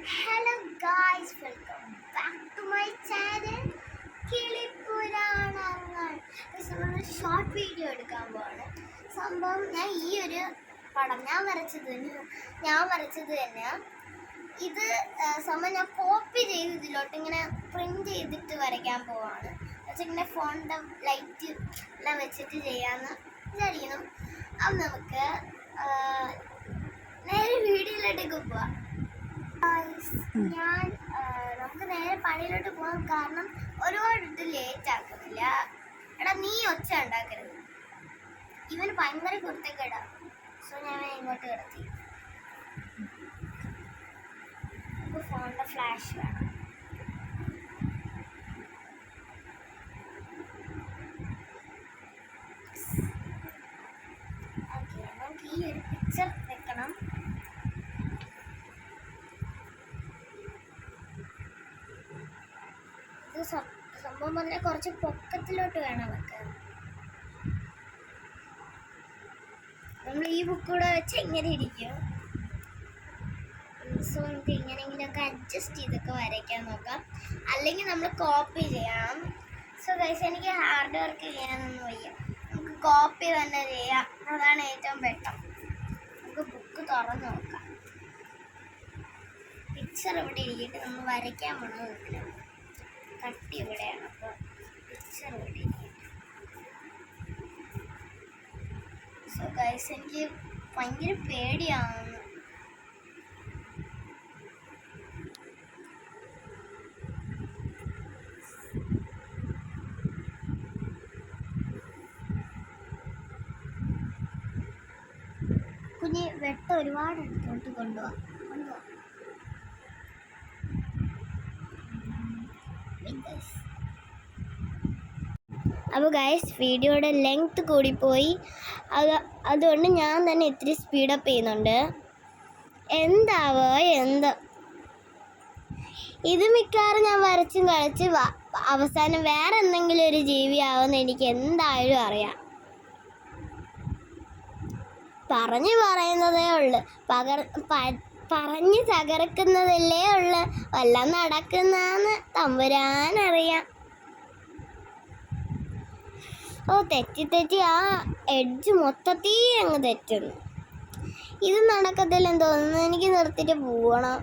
Hello guys, welcome back to my channel കിളിപ്പുരാണങ്ങൾ. നമ്മൾ short video എടുക്കാൻ പോവാണ്. സംഭവം ഞാൻ ഈ ഒരു പടം ഞാൻ വരച്ചത് തന്നെ ഇത് സംഭവം ഞാൻ കോപ്പി ചെയ്ത് ഇതിലോട്ട് ഇങ്ങനെ പ്രിന്റ് ചെയ്തിട്ട് വരയ്ക്കാൻ പോവാണ്. ഇങ്ങനെ ഫോണിൻ്റെ ലൈറ്റ് എല്ലാം വെച്ചിട്ട് ചെയ്യാമെന്ന് വിചാരിക്കുന്നു. അപ്പം നമുക്ക് നേരെ വീഡിയോയിലോട്ടേക്ക് പോവാം. നമുക്ക് നേരെ പണിയിലോട്ട് പോകാൻ കാരണം ഒരുപാട് ലേറ്റ് ആക്കുന്നില്ല. എടാ നീ ഒച്ച ഉണ്ടാക്കരുത്, ഇവന് ഭയങ്കര കുരുത്തക്കേടാ. സോ ഞാൻ ഇങ്ങോട്ട് കിടത്തി. ഫോണിന്റെ ഫ്ലാഷ് വേണം. ഓക്കെ, നമുക്ക് ഈ ഒരു പിക്ചർ വെക്കണം. സംഭവം പറഞ്ഞാൽ കുറച്ച് പൊക്കത്തിലോട്ട് വേണം വെക്കാൻ. നമ്മൾ ഈ ബുക്ക് കൂടെ വെച്ച് ഇങ്ങനെ ഇരിക്കും. സോ നമുക്ക് ഇങ്ങനെയെങ്കിലൊക്കെ അഡ്ജസ്റ്റ് ചെയ്തൊക്കെ വരയ്ക്കാൻ നോക്കാം, അല്ലെങ്കിൽ നമ്മൾ കോപ്പി ചെയ്യണം. സോ ഗൈസ്, എനിക്ക് ഹാർഡ് വർക്ക് ചെയ്യാനൊന്നും വയ്യ, നമുക്ക് കോപ്പി തന്നെ ചെയ്യാം, അതാണ് ഏറ്റവും ബെറ്റർ. നമുക്ക് ബുക്ക് തുറന്ന് നോക്കാം. പിക്ചർ ഇവിടെ ഇരിക്കട്ടെ, നമ്മൾ വരയ്ക്കാൻ പോകണം. കട്ടി ഇവിടെയാണ്, അപ്പോൾ പിക്ചർ ഇവിടെ ഇരിക്കട്ടെ. സോ ഗൈസ്, എനിക്ക് ഭയങ്കര പേടിയാവുന്നു. കുഞ്ഞ് വെട്ടം ഒരുപാട് എടുത്തോട്ട് കൊണ്ടുപോവാം. അപ്പോൾ ഗൈസ്, വീഡിയോയുടെ ലെങ്ത് കൂടിപ്പോയി, അതുകൊണ്ട് ഞാൻ തന്നെ ഇത്തിരി സ്പീഡപ്പ് ചെയ്യുന്നുണ്ട്. എന്താവോ എന്തോ, ഇത് മിക്കവാറും ഞാൻ വരച്ചും കളിച്ച് അവസാനം വേറെ എന്തെങ്കിലും ഒരു ജീവിയാവുമെന്ന് എനിക്ക് എന്തായാലും അറിയാം. പറയുന്നതേ ഉള്ളു, പറഞ്ഞ് തകർക്കുന്നതല്ലേ ഉള്ളു, വല്ലതും നടക്കുന്നതെന്ന് തമ്പുരാനറിയാം. തെറ്റി ആ എഡ്ജ് മൊത്തത്തിൽ അങ്ങ് തെറ്റുന്നു. ഇത് നടക്കത്തില്ലെന്ന് തോന്നുന്നു, എനിക്ക് നിർത്തിയിട്ട് പോവണം.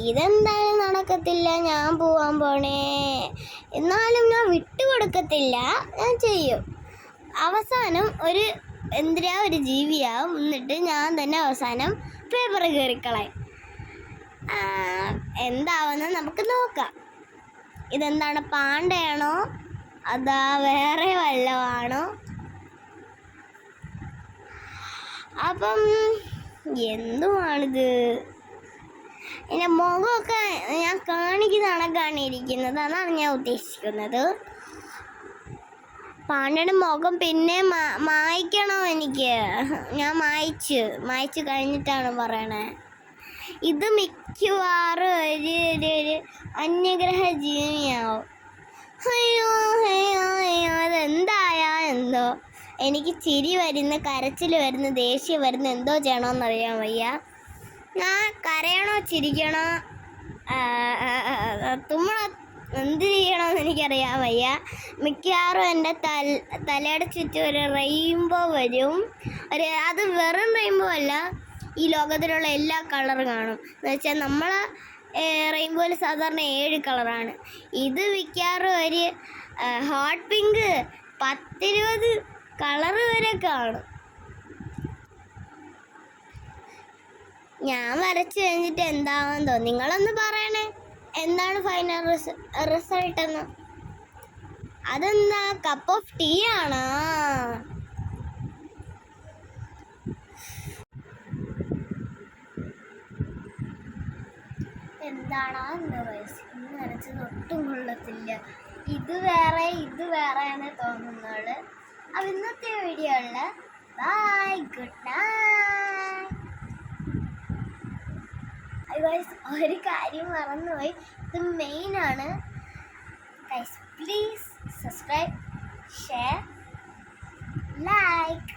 ഇതെന്തായാലും നടക്കത്തില്ല, ഞാൻ പോവാൻ പോണേ. എന്നാലും ഞാൻ വിട്ടുകൊടുക്കത്തില്ല, ഞാൻ ചെയ്യും. അവസാനം ഒരു ജീവിയാവും, എന്നിട്ട് ഞാൻ തന്നെ അവസാനം പേപ്പർ കയറിക്കളയും. എന്താവുമെന്ന് നമുക്ക് നോക്കാം. ഇതെന്താണ്, പാണ്ടയാണോ അതാ വേറെ വല്ലതാണോ? അപ്പം എന്തുവാണിത്? എൻ്റെ മുഖമൊക്കെ ഞാൻ കാണിക്കുന്ന കണക്കാണ് ഇരിക്കുന്നത്, അതാണ് ഞാൻ ഉദ്ദേശിക്കുന്നത്. പാണ്ടയുടെ മുഖം പിന്നെ മായ്ക്കണോ എനിക്ക്? ഞാൻ മായ്ച്ചു കഴിഞ്ഞിട്ടാണ് പറയണേ. ഇത് മിക്കവാറും ഒരു അന്യഗ്രഹ ജീവിയാവും. അയ്യോ അതെന്തായാ എന്തോ, എനിക്ക് ചിരി വരുന്ന, കരച്ചിൽ വരുന്ന, ദേഷ്യം വരുന്ന, എന്തോ ചെയ്യണമെന്നറിയാൻ വയ്യ. ഞാൻ കരയണോ ചിരിക്കണോ തുമ്മണോ എന്ത് ചെയ്യണമെന്ന് എനിക്കറിയാൻ വയ്യ. മിക്കവാറും എൻ്റെ തലയുടെ ചുറ്റും ഒരു റെയിൻബോ വരും. അത് വെറും റെയിൻബോ അല്ല, ഈ ലോകത്തിലുള്ള എല്ലാ കളറും കാണും. എന്ന് വെച്ചാൽ നമ്മൾ റെയിൻബോയിൽ സാധാരണ 7 കളറാണ്. ഇത് മിക്കവാറും ഒരു ഹോട്ട് പിങ്ക് 10-20 കളറ് വരെ കാണും. ഞാൻ വരച്ച് കഴിഞ്ഞിട്ട് എന്താവാൻ തോന്നി, നിങ്ങളൊന്ന് പറയണേ, എന്താണ് ഫൈനൽ റിസൾട്ട് എന്ന്. അതെന്താ, കപ്പ് ഓഫ് ടീ ആണോ? എന്താണോ എന്തോ വയസ്സ്, ഇന്ന് വരച്ചത് ഒട്ടും കൊള്ളത്തില്ല. ഇത് വേറെയാണ് തോന്നുന്നത്. അപ്പം ഇന്നത്തെ വീഡിയോയിൽ ബൈ, ഗുഡ് നൈറ്റ്. ഒരു കാര്യം മറന്നുപോയി, ഇത് മെയിനാണ് guys. Please subscribe, share, like.